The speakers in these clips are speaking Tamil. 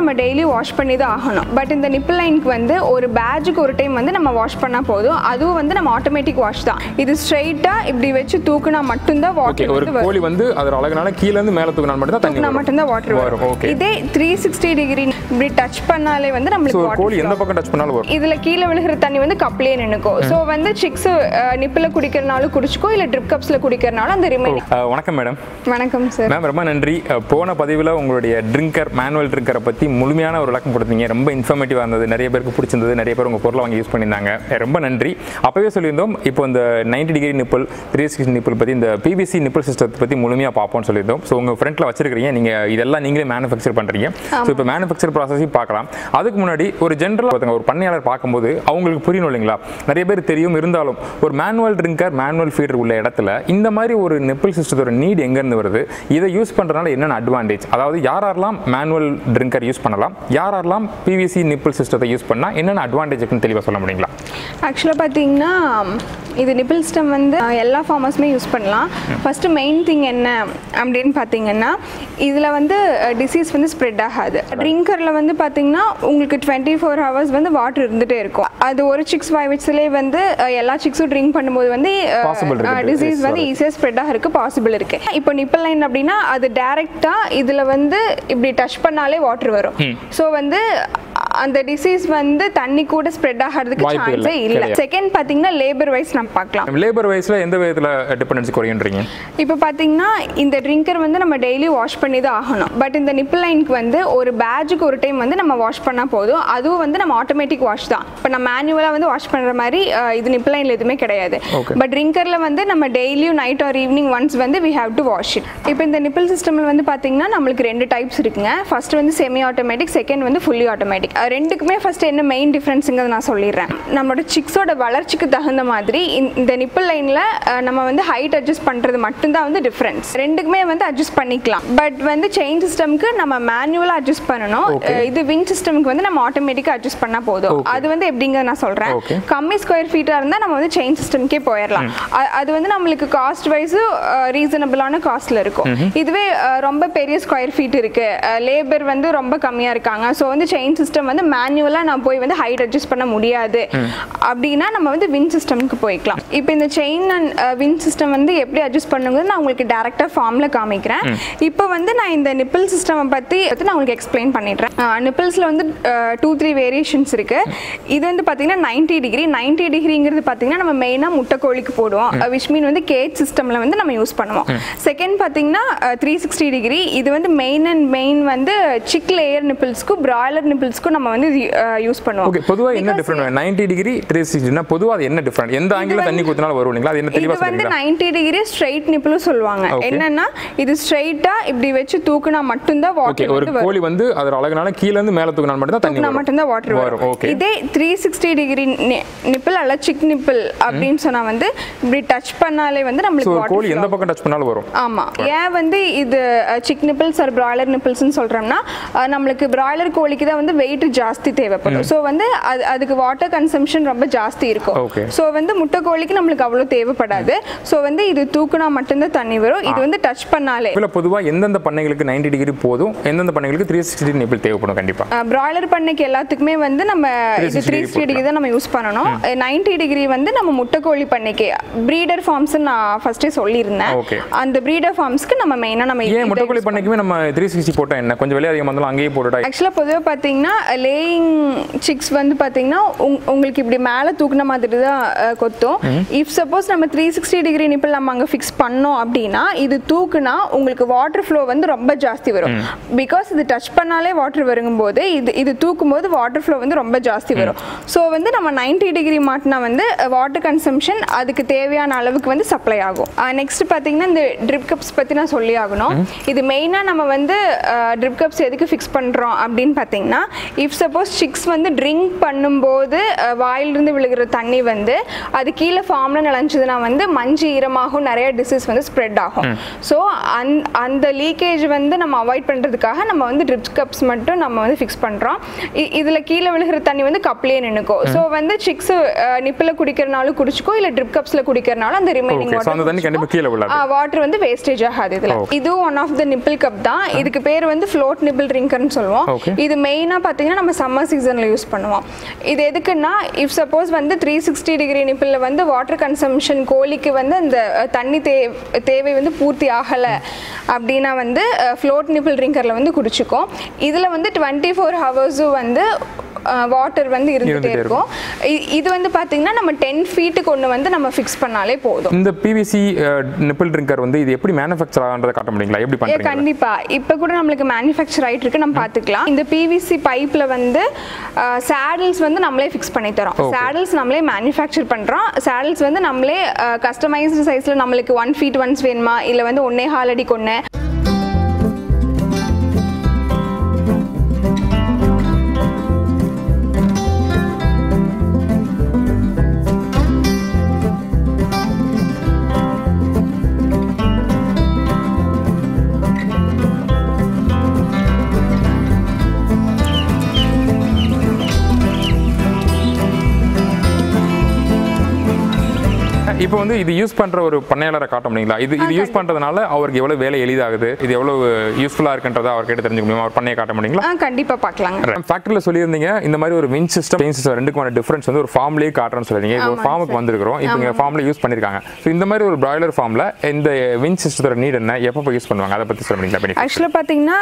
நம்ம டெய்லி வாஷ் பண்ணி தான் ஆகணும். பட் இந்த நிப்பிள் லைனுக்கு வந்து ஒரு பேட்சுக்கு ஒரு டைம் வந்து நம்ம வாஷ் பண்ணா போதும். அதுவும் வந்து நம்ம ஆட்டோமேட்டிக் வாஷ் தான். இது ஸ்ட்ரைட்டா இப்படி வச்சு தூக்குனா மட்டும் தான் வாட்டர் ஒரு கோழி வந்து அதோட அழகுனால கீழ இருந்து மேல தூக்குனா மட்டும் தான் தண்ணி மட்டும் தான் வாட்டர் வரும். இதே 360 டிகிரி இப்படி டச் பண்ணாலே வந்து நமக்கு வாட்டர் கோழி எந்த பக்கம் டச் பண்ணாலும் வரும். இதுல கீழ விழுகிற தண்ணி வந்து கப்லயே நின்னுக்கும். சோ வந்து சிக்ஸ் நிப்பிள்ல குடிக்கிறனால குடிச்சுக்கோ இல்ல ட்ரிப் கப்ஸ்ல குடிக்கிறனால அந்த ரிமைனிங். வணக்கம் மேடம். வணக்கம் சார். மேம் ரொம்ப நன்றி. போன பதிவுல உங்களுடைய ட்ரிங்கர் மேனுவல் ட்ரிங்கரை பத்தி முழுமையான ஒரு விளக்கம் கொடுத்தீங்க. ரொம்ப இன்ஃபர்மேட்டிவா இருந்தது. நிறைய பேருக்கு பிடிச்சிருந்தது. நிறைய பேர் உங்க பொருளை வாங்கி யூஸ் பண்ணியிருந்தாங்க. ரொம்ப நன்றி. அப்பவே சொல்லியிருந்தோம் இப்போ இந்த 90 டிகிரி நிப்பிள் 360 நிப்பிள் பத்தி இந்த பிவிசி நிப்பிள் சிஸ்டத்தை பத்தி முழுமையா பார்ப்போம்னு சொல்லியிருந்தோம். ஸோ உங்க ஃப்ரண்ட்ல வச்சிருக்கீங்க. நீங்க இதெல்லாம் நீங்களே மேனுஃபேக்சர் பண்றீங்க. ஸோ இப்போ மேனுஃபேக்சர் ப்ராசஸையும் பார்க்கலாம். அதுக்கு முன்னாடி ஒரு ஜென்ரலாக ஒரு பண்ணையாளர் பார்க்கும்போது அவங்களுக்கு புரியணும் இல்லைங்களா? நிறைய பேர் தெரியும், இருந்தாலும் ஒரு மேனுவல் ட்ரிங்கர் மேனுவல் ஃபீடர் உள்ள இடத்துல இந்த மாதிரி ஒரு நிப்பிள் சிஸ்டத்தோட நீட் எங்கேருந்து வருது, இதை யூஸ் பண்ணுறதுனால என்னென்ன அட்வான்டேஜ், அதாவது யாரெல்லாம் மேனுவல் ட்ரிங்கர் யூஸ் பண்ணலாம், யாரெல்லாம் பிவிசி நிப்பிள் சிஸ்டத்தை யூஸ் பண்ணால் என்னென்ன அட்வான்டேஜ் இருக்குன்னு தெளிவாக சொல்ல முடியுங்களா? ஆக்சுவலாக பார்த்தீங்கன்னா இது நிப்பிள் சிஸ்டம் வந்து எல்லா ஃபார்மர்ஸுமே யூஸ் பண்ணலாம். ஃபஸ்ட்டு மெயின் திங் என்ன அப்படின்னு பார்த்தீங்கன்னா இதில் வந்து டிசீஸ் வந்து ஸ்ப்ரெட் ஆகாது. ட்ரிங்கரில் வந்து பார்த்தீங்கன்னா உங்களுக்கு 24 ஹவர்ஸ் வந்து வாட்டர் இருந்துகிட்டே இருக்கும். அது ஒரு சிக்ஸ் வாய் வச்சுலேயே வந்து எல்லா சிக்ஸும் ட்ரிங்க் பண்ணும்போது வந்து டிசீஸ் வந்து ஈஸியாக ஸ்ப்ரெட் ஆகிறதுக்கு பாசிபிள் இருக்குது. இப்போ நிப்பிள் லைன் அப்படின்னா அது டேரெக்டாக இதில் வந்து இப்படி டச் பண்ணாலே வாட்டர் வரும். ஸோ வந்து அந்த டிசீஸ் வந்து தண்ணி கூட ஸ்ப்ரெட் ஆகிறதுக்கு சான்ஸே இல்லை. செகண்ட் பார்த்தீங்கன்னா லேபர் வைஸ் நம்ம பார்க்கலாம். லேபர் வைஸ்ல எந்த விதத்தில் டிபெண்டன்சி குறையுன்றீங்க? இப்போ பார்த்தீங்கன்னா இந்த ட்ரிங்கர் வந்து நம்ம டெய்லி வாஷ் பண்ணி தான் ஆகணும். பட் இந்த நிப்பிள் லைனுக்கு வந்து ஒரு பேட்சுக்கு ஒரு டைம் வந்து நம்ம வாஷ் பண்ணால் போதும். அதுவும் வந்து நம்ம ஆட்டோமேட்டிக் வாஷ் தான். இப்போ நம்ம மேனுவலாக வந்து வாஷ் பண்ணுற மாதிரி இது நிப்பிள் லைனில் எதுவுமே கிடையாது. பட் ட்ரிங்கரில் வந்து நம்ம டெய்லியும் நைட் ஆர் ஈவினிங் ஒன்ஸ் வந்து we have to wash it. இப்போ இந்த நிப்பிள் சிஸ்டமில் வந்து பார்த்தீங்கன்னா நம்மளுக்கு 2 டைப்ஸ் இருக்குங்க. ஃபர்ஸ்ட் வந்து செமி ஆட்டோமேட்டிக், செகண்ட் வந்து ஃபுல்லி ஆட்டோமேட்டிக். ரெண்டுக்குமே ஃபர்ஸ்ட் என்ன மெயின் டிஃப்ரென்ஸுங்கிறத நான் சொல்லிடுறேன். நம்மளோட சிக்ஸோட வளர்ச்சிக்கு தகுந்த மாதிரி இந்த நிப்பிள் லைனில் நம்ம வந்து ஹைட் அட்ஜஸ்ட் பண்ணுறது மட்டும்தான் வந்து டிஃப்ரென்ஸ். ரெண்டுக்குமே வந்து அட்ஜஸ்ட் பண்ணிக்கலாம். பட் வந்து செயின் சிஸ்டம்க்கு நம்ம மேனுவலாக அட்ஜஸ்ட் பண்ணணும். இது விங் சிஸ்டம்க்கு வந்து நம்ம ஆட்டோமேட்டிக்காக அட்ஜஸ்ட் பண்ணால் போதும். அது வந்து எப்படிங்கிறத நான் சொல்கிறேன். கம்மி ஸ்கொயர் ஃபீட்டாக இருந்தால் நம்ம வந்து செயின் சிஸ்டம்க்கே போயிடலாம். அது வந்து நம்மளுக்கு காஸ்ட் வைஸு ரீசனபிளான காஸ்ட்டில் இருக்கும். இதுவே ரொம்ப பெரிய ஸ்கொயர் ஃபீட் இருக்குது, லேபர் வந்து ரொம்ப கம்மியாக இருக்காங்க, ஸோ வந்து செயின் சிஸ்டம் வந்து மேனுவலாக நான் போய் வந்து ஹைட் அட்ஜஸ்ட் பண்ண முடியாது அப்படின்னா நம்ம வந்து வின் சிஸ்டம்க்கு போய்க்கலாம். இப்போ இந்த செயின் அண்ட் வின் சிஸ்டம் வந்து எப்படி அட்ஜஸ்ட் பண்ணுங்கிறது நான் உங்களுக்கு டேரெக்டாக ஃபார்மில் காமிக்கிறேன். இப்போ வந்து நான் இந்த நிப்பிள் சிஸ்டமை பற்றி நான் உங்களுக்கு எக்ஸ்பிளைன் பண்ணிடுறேன். நிப்பிள்ஸில் வந்து 2-3 வேரியேஷன்ஸ் இருக்குது. இது வந்து பார்த்தீங்கன்னா 90 டிகிரிங்கிறது பார்த்தீங்கன்னா நம்ம மெயினாக முட்டைக்கோழிக்கு போடுவோம். விச் மீன் வந்து கேஜ் சிஸ்டமில் வந்து நம்ம யூஸ் பண்ணுவோம். செகண்ட் பார்த்தீங்கன்னா 360 டிகிரி. இது வந்து மெயின் வந்து சிக் லேயர் நிப்பிள்ஸ்க்கும் பிராய்லர் நிப்பிள்ஸ்க்கும் நம்ம வந்து யூஸ் பண்ணுவோம். ஓகே, பொதுவா என்ன டிஃபரண்ட்? 90 டிகிரி 360 னா பொதுவா அது என்ன டிஃபரண்ட்? எந்த ஆங்கிள்ல தண்ணி ஊத்துனாலும் வரும் இல்லீங்களா? அது என்ன தெளிவா சொல்லுங்க. இது வந்து 90 டிகிரி ஸ்ட்ரைட் நிப்பிள்னு சொல்வாங்க. என்னன்னா இது ஸ்ட்ரைட்டா இப்படி வச்சு தூக்குனா மட்டும் தான் வாட்டர் வரும். ஒரு கோழி வந்து அதோட அழகுனால கீழ இருந்து மேல தூக்குனா மட்டும் தான் தண்ணி வரும். மட்டும் தான் வாட்டர் வரும். இதே 360 டிகிரி நிப்பிள் அல்ல சிக் நிப்பிள் அப்படினு சொன்னா வந்து இப்படி டச் பண்ணாலே வந்து நமக்கு வாட்டர் கோழி எந்த பக்கம் டச் பண்ணாலும் வரும். ஆமா. ஏன் வந்து இது சிக் நிப்பிள்ஸ் ஆர் பிராய்லர் நிப்பிள்ஸ்னு சொல்றோம்னா நமக்கு பிராய்லர் கோழிக்கு தான் வந்து வெயிட் ஜாஸ்தி தேவைப்படும். ஸோ வந்து அதுக்கு வாட்டர் கன்சம்ஷன் ரொம்ப ஜாஸ்தி இருக்கும். ஸோ வந்து முட்டை கோழிக்கு நம்மளுக்கு அவ்வளோ தேவைப்படாது. ஸோ வந்து இது தூக்குனா மட்டும்தான் தண்ணி வரும். இது வந்து டச் பண்ணாலே. இல்லை பொதுவாக எந்தெந்த பண்ணைகளுக்கு 90 டிகிரி போதும், எந்தெந்த பண்ணைகளுக்கு 360 நிப்பிள் தேவைப்படும்? கண்டிப்பாக பிராய்லர் பண்ணைக்கு எல்லாத்துக்குமே வந்து நம்ம இது 360 டிகிரி தான் நம்ம யூஸ் பண்ணணும். 90 டிகிரி வந்து நம்ம முட்டை கோழி பண்ணைக்கு ப்ரீடர் ஃபார்ம்ஸ் நான் ஃபர்ஸ்டே சொல்லியிருந்தேன். அந்த ப்ரீடர் ஃபார்ம்ஸ்க்கு நம்ம மெயினாக நம்ம ஏன் முட்டை கோழி பண்ணைக்குமே நம்ம 360 போட்டால் என்ன, கொஞ்சம் விலை அதிகமாக இருந்தாலும் அங்கேயே போட்டுட்டா? ஆக்சுவலாக பொதுவாக பார்த்தீங்கன்னா லேயிங் சிக்ஸ் வந்து பார்த்தீங்கன்னா உங்களுக்கு இப்படி மேலே தூக்குன மாதிரி தான் கொத்தும். இஃப் சப்போஸ் நம்ம 360 டிகிரி நிப்பிள் நம்ம அங்கே ஃபிக்ஸ் பண்ணோம் அப்படின்னா இது தூக்குனா உங்களுக்கு வாட்டர் ஃப்ளோ வந்து ரொம்ப ஜாஸ்தி வரும். பிகாஸ் இது டச் பண்ணாலே வாட்டர் வரும்போது இது தூக்கும் போது வாட்டர் ஃப்ளோ வந்து ரொம்ப ஜாஸ்தி வரும். ஸோ வந்து நம்ம 90 டிகிரி மாட்டினா வந்து வாட்டர் கன்சம்ஷன் அதுக்கு தேவையான அளவுக்கு வந்து சப்ளை ஆகும். நெக்ஸ்ட் பார்த்தீங்கன்னா இந்த ட்ரிப் கப்ஸ் பற்றி நான் சொல்லி ஆகணும். இது மெயினாக நம்ம வந்து ட்ரிப் கப்ஸ் எதுக்கு ஃபிக்ஸ் பண்ணுறோம் அப்படின்னு பார்த்தீங்கன்னா இஃப் சப்போஸ் சிக்ஸ் வந்து ட்ரிங்க் பண்ணும்போது வாயிலிருந்து விழுகிற தண்ணி வந்து அது கீழே ஃபார்ம்ல நிலஞ்சதுன்னா வந்து மஞ்சள் ஈரமாகும், நிறைய டிசீஸ் வந்து ஸ்ப்ரெட் ஆகும். ஸோ அந்த லீக்கேஜ் வந்து நம்ம அவாய்ட் பண்ணுறதுக்காக நம்ம வந்து ட்ரிப் கப்ஸ் மட்டும் நம்ம வந்து ஃபிக்ஸ் பண்ணுறோம். இதில் கீழே விழுகிற தண்ணி வந்து கப்லேயே நின்றுக்கும். ஸோ வந்து சிக்ஸ் நிப்பில் குடிக்கிறனாலும் குடிச்சிக்கோ, இல்லை ட்ரிப் கப்ஸில் குடிக்கிறனாலும் அந்த ரிமைனிங் வாட்டர் வந்து வேஸ்டேஜ் ஆகாது. இது one of the nipple cup தான். இதுக்கு பேர் வந்து ஃப்ளோட் நிப்பிள் ட்ரிங்கர்னு சொல்லுவோம். இது மெயினாக பார்த்தீங்கன்னா நம்ம சம்மர் சீசனில் யூஸ் பண்ணுவோம். இது எதுக்குன்னா இஃப் சப்போஸ் வந்து 360 டிகிரி நிப்பிளில் வந்து வாட்டர் கன்சம்ஷன் கோழிக்கு வந்து அந்த தண்ணி தேவை வந்து பூர்த்தி ஆகலை அப்படின்னா வந்து ஃப்ளோட் நிப்பிள் ட்ரிங்கரில் வந்து குடிச்சிக்கும். இதில் வந்து 24 ஹவர்ஸும் வந்து வாட்டர் வந்து இருந்துகிட்டே இருக்கும். இது வந்து பார்த்தீங்கன்னா நம்ம 10 ஃபீட்டுக்கு ஒன்று வந்து நம்ம ஃபிக்ஸ் பண்ணாலே போதும். இந்த பிவிசி நிப்பிள் ட்ரிங்கர் வந்து இது எப்படி மேனுஃபேக்சர் ஆகுன்றதை காட்ட முடியுங்களா? எப்படி பண்ணுறீங்க? கண்டிப்பாக இப்போ கூட நம்மளுக்கு மேனுஃபேக்சர் ஆகிட்டு இருக்கு, நம்ம பார்த்துக்கலாம். இந்த பிவிசி பைப்பில் வந்து சேடல்ஸ் வந்து நம்மளே ஃபிக்ஸ் பண்ணி தரோம். சேடல்ஸ் நம்மளே மேனுஃபேக்சர் பண்ணுறோம். சேடல்ஸ் வந்து நம்மளே கஸ்டமைஸ்டு சைஸில் நம்மளுக்கு 1 ஃபீட் ஒன்ஸ் வேணுமா, இல்லை வந்து 1.25 அடிக்கு ஒன்று. இப்போ வந்து இது யூஸ் பண்ற ஒரு பண்ணையாளரை காட்ட முடியுங்களா? இது யூஸ் பண்றதுனால அவருக்கு எவ்வளவு வேலை எளிதாகுது, இது எவ்வளவு யூஸ்ஃபுல்லா இருக்குன்றதை அவர் கேட்டு தெரிஞ்சுக்க முடியுமா? அவர் பண்ணையை காட்ட முடியுங்களா? கண்டிப்பா பார்க்கலாங்க. ஃபேக்டரியில் சொல்லியிருந்தீங்க இந்த மாதிரி ஒரு வின் சிஸ்டம் செயின் சிஸ்டம் ரெண்டுக்குமான டிஃபரன்ஸ் வந்து ஒரு ஃபார்ம்லேயே காட்டுறேன்னு சொல்லிருந்தீங்க. இப்போ ஃபார்முக்கு வந்திருக்கிறோம், இப்போ இங்கே ஃபார்ம்ல யூஸ் பண்ணிருக்காங்க. ஸோ இந்த மாதிரி ஒரு பிராய்லர் ஃபார்ம்ல இந்த வின் சிஸ்டத்தோட நீட் என்ன, எப்போ யூஸ் பண்ணுவாங்க, அதை பத்தி சொல்ல முடியுங்களா? ஆக்சுவலாக பார்த்தீங்கன்னா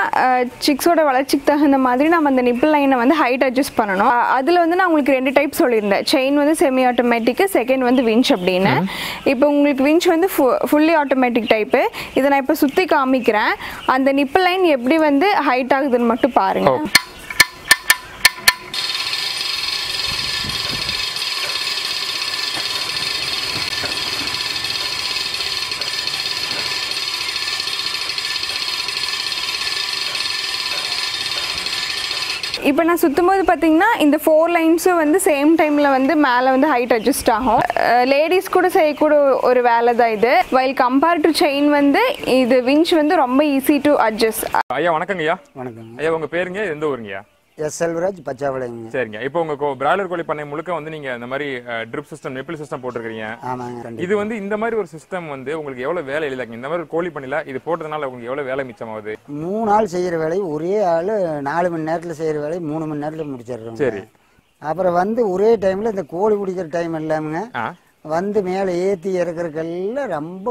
சிக்ஸோட வளர்ச்சிக்கு தகுந்த மாதிரி நம்ம அந்த நிப்பிள் லைனை வந்து ஹைட் அட்ஜஸ்ட் பண்ணணும். அதில் வந்து நான் உங்களுக்கு 2 டைப் சொல்லியிருந்தேன். செயின் வந்து செமி ஆட்டோமேட்டிக், செகண்ட் வந்து விஞ்ச் அப்படின்னு. இப்போ உங்களுக்கு விஞ்ச் வந்து ஃபுல்லி ஆட்டோமேட்டிக் டைப்பு. இதை நான் இப்போ சுற்றி காமிக்கிறேன். அந்த நிப்பிள் லைன் எப்படி வந்து ஹைட் ஆகுதுன்னு மட்டும் பாருங்க. இப்போ நான் சுற்றும் போது பார்த்தீங்கன்னா இந்த 4 லைன்ஸும் வந்து சேம் டைமில் வந்து மேலே வந்து ஹைட் அட்ஜஸ்ட் ஆகும். லேடிஸ் கூட செய்யக்கூட ஒரு வேலை தான் இது. வைல் கம்பேர் டு செயின் வந்து இது விஞ்ச் வந்து ரொம்ப ஈஸி டு அட்ஜஸ்ட். ஐயா வணக்கங்க. ஐயா வணக்கம். ஐயா உங்கள் பேருங்க, எந்த ஊருங்கய்யா? எஸ் செல்வராஜ், பச்சாவளைங்க. சரிங்க. இப்போ உங்க பிராய்லர் கோழி பண்ணை முழுக்க வந்து நீங்க இந்த மாதிரி ட்ரிப் சிஸ்டம், நிப்பிள் சிஸ்டம் போட்டுருக்கீங்க. ஆமாங்க. இது வந்து இந்த மாதிரி ஒரு சிஸ்டம் வந்து உங்களுக்கு எவ்வளவு வேலை எளிதாங்க? இந்த மாதிரி கோழி பண்ணையில இது போட்டதுனால உங்களுக்கு எவ்வளவு வேலை மிச்சமாகுது? 3 ஆள் செய்யற வேலை ஒரே ஆள் 4 மணி நேரத்தில் செய்யற வேலை 3 மணி நேரத்தில் முடிச்சிடுறோம். சரி. அப்புறம் வந்து ஒரே டைம்ல இந்த கோழி பிடிக்கிற டைம் இல்லாமங்க வந்து மேலே ஏற்றி இறக்குறதுக்கெல்லாம் ரொம்ப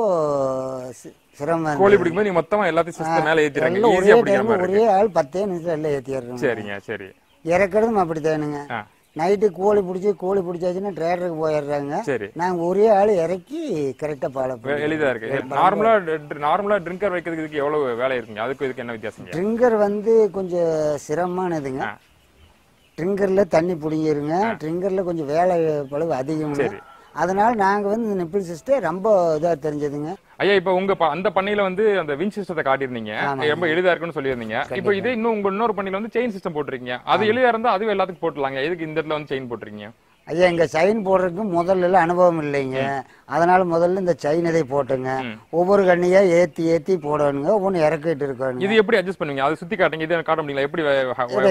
சிரமம். கோழி பிடிக்கும்போது நீங்க மொத்தமா எல்லாத்தையும் சிஸ்டம் மேலே ஏத்திடுறீங்க. ஒரே ஆள் 10 நிமிஷம் எல்லாம் ஏற்றிடுறோம். சரிங்க. சரி. இறக்குறதும் அப்படித்தானுங்க. நைட்டு கோழி பிடிச்சாச்சுன்னா ட்ரேடருக்கு போயிடுறாங்க. சரி. நாங்கள் ஒரே ஆள் இறக்கி கரெக்டாக ஃபாலோ பண்ணுவோம். எளிதா இருக்கு. நார்மலா ட்ரிங்கர் வைக்கிறதுக்கு எவ்வளவு வேலை இருக்குங்க? அதுக்கு இதுக்கு என்ன வித்தியாசம்? ட்ரிங்கர் வந்து கொஞ்சம் சிரமமானதுங்க. ட்ரிங்கரில் தண்ணி பிடிங்கிருங்க. ட்ரிங்கரில் கொஞ்சம் வேலை பளவு அதிகம்ங்க. அதனால நாங்கள் வந்து இந்த நிப்பிள் சிஸ்டம் ரொம்ப இதாக தெரிஞ்சதுங்க. ஐயா இப்போ உங்க அந்த பண்ணையில வந்து அந்த வின் சிஸ்டத்தை காட்டியிருந்தீங்க, ரொம்ப எளிதா இருக்குன்னு சொல்லியிருந்தீங்க. இப்போ இதே இன்னொரு பண்ணையில வந்து செயின் சிஸ்டம் போட்டிருக்கீங்க. அது எளிதா இருந்தா அதுவும் எல்லாத்துக்கும் போட்டுலாங்க. எதுக்கு இந்த இடத்துல வந்து செயின் போட்டிருக்கீங்க? ஐயா இங்கே செயின் போடுறதுக்கு முதல்ல அனுபவம் இல்லைங்க. அதனால முதல்ல இந்த செயின் இதை போட்டுங்க. ஒவ்வொரு கண்ணியா ஏற்றி போடணுங்க. ஒவ்வொன்று இறக்கிட்டு இருக்கணும். இது எப்படி அட்ஜஸ்ட் பண்ணுவீங்க? அது சுற்றி காட்டுங்க. இதை காட்ட முடியல, எப்படி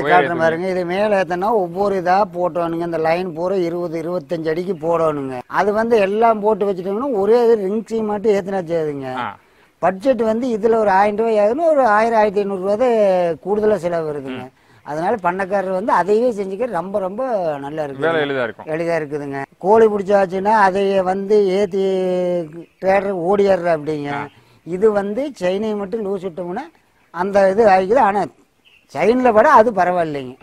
காட்டுற மாதிரிங்க. இது மேலே ஏற்றினா ஒவ்வொரு இதாக போட்டோனுங்க. இந்த லைன் பூரா 20-25 அடிக்கு போடணுங்க. அது வந்து எல்லாம் போட்டு வச்சுட்டோம்னா ஒரே ரிங்ஸி மட்டும் ஏற்றினா செய்யுதுங்க. பட்ஜெட் வந்து இதில் ஒரு 1000 ரூபாய் ஆகுதுன்னு ஒரு 1000-1500 ரூபா கூடுதலாக செலவு வருதுங்க. அதனால பண்ணக்காரர் வந்து அதையே செஞ்சுக்க ரொம்ப ரொம்ப நல்லா இருக்கு. எளிதா இருக்குதுங்க. கோழி பிடிச்சாச்சுன்னா அதைய வந்து ஏற்றி ட்ரேடர் ஓடிடுற அப்படிங்க. இது வந்து செயினை மட்டும் லூஸ் விட்டோம்னா அந்த இது ஆகிக்குது. ஆனால் செயினில் பட அது பரவாயில்லைங்க.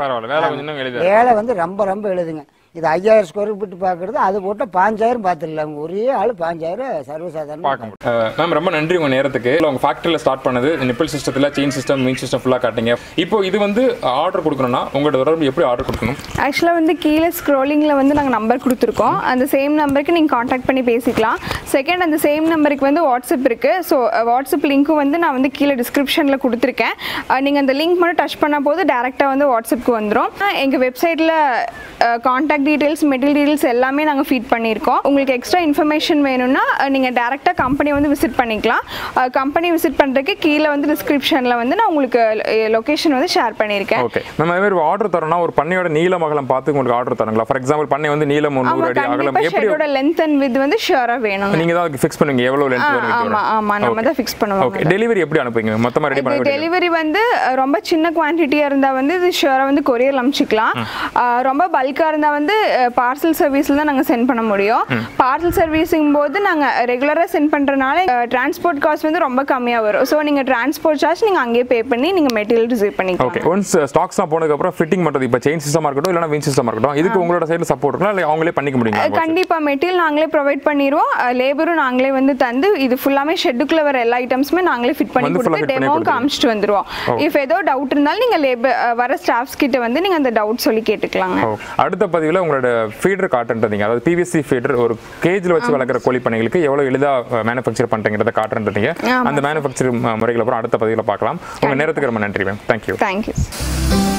வேலை வந்து ரொம்ப ரொம்ப எழுதுங்க. இது 5000 ஸ்கொயர் ஃபீட் பார்க்குறது அது போட்டு 5000 பார்த்துடலாம். ஒரே ஆள் 5000 சர்வசாதாரண பார்க்க முடியும். மேம் ரொம்ப நன்றி உங்கள் நேரத்துக்கு. உங்கள் ஃபேக்ட்ரியில் ஸ்டார்ட் பண்ணது நிப்பிள் சிஸ்டத்தில் செயின் சிஸ்டம் மீன் சிஸ்டம் ஃபுல்லாக காட்டிங்க. இப்போ இது வந்து ஆர்டர் கொடுக்கணும்னா உங்களோட தொடர்பு எப்படி ஆர்டர் கொடுக்கணும்? ஆக்சுவலாக வந்து கீழே ஸ்க்ரோலிங்கில் வந்து நாங்கள் நம்பர் கொடுத்துருக்கோம். அந்த சேம் நம்பருக்கு நீங்கள் காண்டாக்ட் பண்ணி பேசிக்கலாம். செகண்ட், அந்த சேம் நம்பருக்கு வந்து வாட்ஸ்அப் இருக்குது. ஸோ வாட்ஸ்அப் லிங்க்கும் வந்து நான் வந்து கீழே டிஸ்கிரிப்ஷனில் கொடுத்துருக்கேன். நீங்கள் அந்த லிங்க் மட்டும் டச் பண்ண போது டேரெக்டாக வந்து வாட்ஸ்அப்புக்கு வந்துடும். எங்கள் வெப்சைட்டில் காண்டாக்ட் டீட்டெயில்ஸ், மெட்டீரியல் டீட்டெயில்ஸ் எல்லாமே நாங்கள் ஃபீட் பண்ணியிருக்கோம். உங்களுக்கு எக்ஸ்ட்ரா இன்ஃபர்மேஷன் வேணும்னா நீங்கள் டேரெக்டாக கம்பெனி வந்து விசிட் பண்ணிக்கலாம். கம்பெனி விசிட் பண்ணுறதுக்கு கீழே வந்து டிஸ்கிரிப்ஷனில் வந்து நான் உங்களுக்கு லொகேஷன் வந்து ஷேர் பண்ணியிருக்கேன். ஓகே, நம்ம வேறு ஆர்டர் தரோம்னா ஒரு பண்ணையோட நீளம் அகலம் பார்த்து உங்களுக்கு ஆர்டர் தரங்களா? ஃபார் எக்ஸாம்பிள் பண்ணை வந்து நீளம் 100 அடி அகலம் எப்படியோட லென்த் அண்ட் வித் வந்து ஷியரா வேணும். நீங்க தான் ஃபிக்ஸ் பண்ணுவீங்க எவ்வளவு லென்த் வரும்? ஆமா ஆமா, நம்ம தான் ஃபிக்ஸ் பண்ணுவோம். ஓகே, டெலிவரி எப்படி அனுப்புவீங்க? மொத்தமா ரெடி பண்ணுவீங்க? டெலிவரி வந்து ரொம்ப சின்ன குவான்டிட்டியா இருந்தா வந்து இது ஷியரா வந்து கொரியர் அனுப்பிச்சிக்கலாம். ரொம்ப பல்கா இருந்தா வந்து பார்சல் சர்வீஸ்ல தான் நாங்க சென்ட் பண்ண முடியும். பார்சல் சர்வீஸிங் போது நாங்க ரெகுலரா சென்ட் பண்றனால டிரான்ஸ்போர்ட் காஸ்ட் வந்து ரொம்ப கம்மியா வரும். சோ நீங்க டிரான்ஸ்போர்ட் சார்ஜ் நீங்க அங்கேயே பே பண்ணி நீங்க மெட்டீரியல் ரிசீவ் பண்ணிக்கலாம். ஓகே, ஒன்ஸ் ஸ்டாக்ஸ்லாம் போனதுக்கு அப்புறம் ஃபிட்டிங் பண்றது இப்போ செயின் சிஸ்டமா இருக்கட்டும் இல்லனா வின் சிஸ்டமா இருக்கட்டும், இதுக்கு உங்களோட சைடுல சப்போர்ட் இருக்குனா இல்ல அவங்களே பண்ணிக்க முடியுமா? கண்டிப்பா மெட்டீரியல் நாங்களே ப்ரொவைட் பண்ணிடுவோம். லேபரும் நாங்களே வந்து தந்து இது ஃபுல்லாமே ஷெட்டுக்குள்ள வர எல்லா ஐட்டம்ஸுமே நாங்களே ஃபிட் பண்ணி கொடுத்து டெமோ காமிச்சிட்டு வந்துருவோம். இஃப் ஏதோ டவுட் இருந்தாலும் நீங்க வர ஸ்டாஃப்ஸ் கிட்ட வந்து நீங்க அந்த டவுட் சொல்லி கேட்டுக்கலாங்க. அடுத்த பதிவுல உங்களோட ஃபீடர் காட்டுன்றீங்க, அதாவது பிவிசி ஃபீடர் ஒரு கேஜ்ல வச்சு வளர்க்குற கோழி பண்ணைகளுக்கு எவ்வளவு எளிதா மேனுஃபேக்சர் பண்றீங்கறத காட்டுன்றீங்க. அந்த மேனுஃபேக்சர் முறைகளை அப்புறம் அடுத்த பதிவுல பார்க்கலாம். உங்க நேரத்துக்கு ரொம்ப நன்றி மேம். தேங்க்யூ.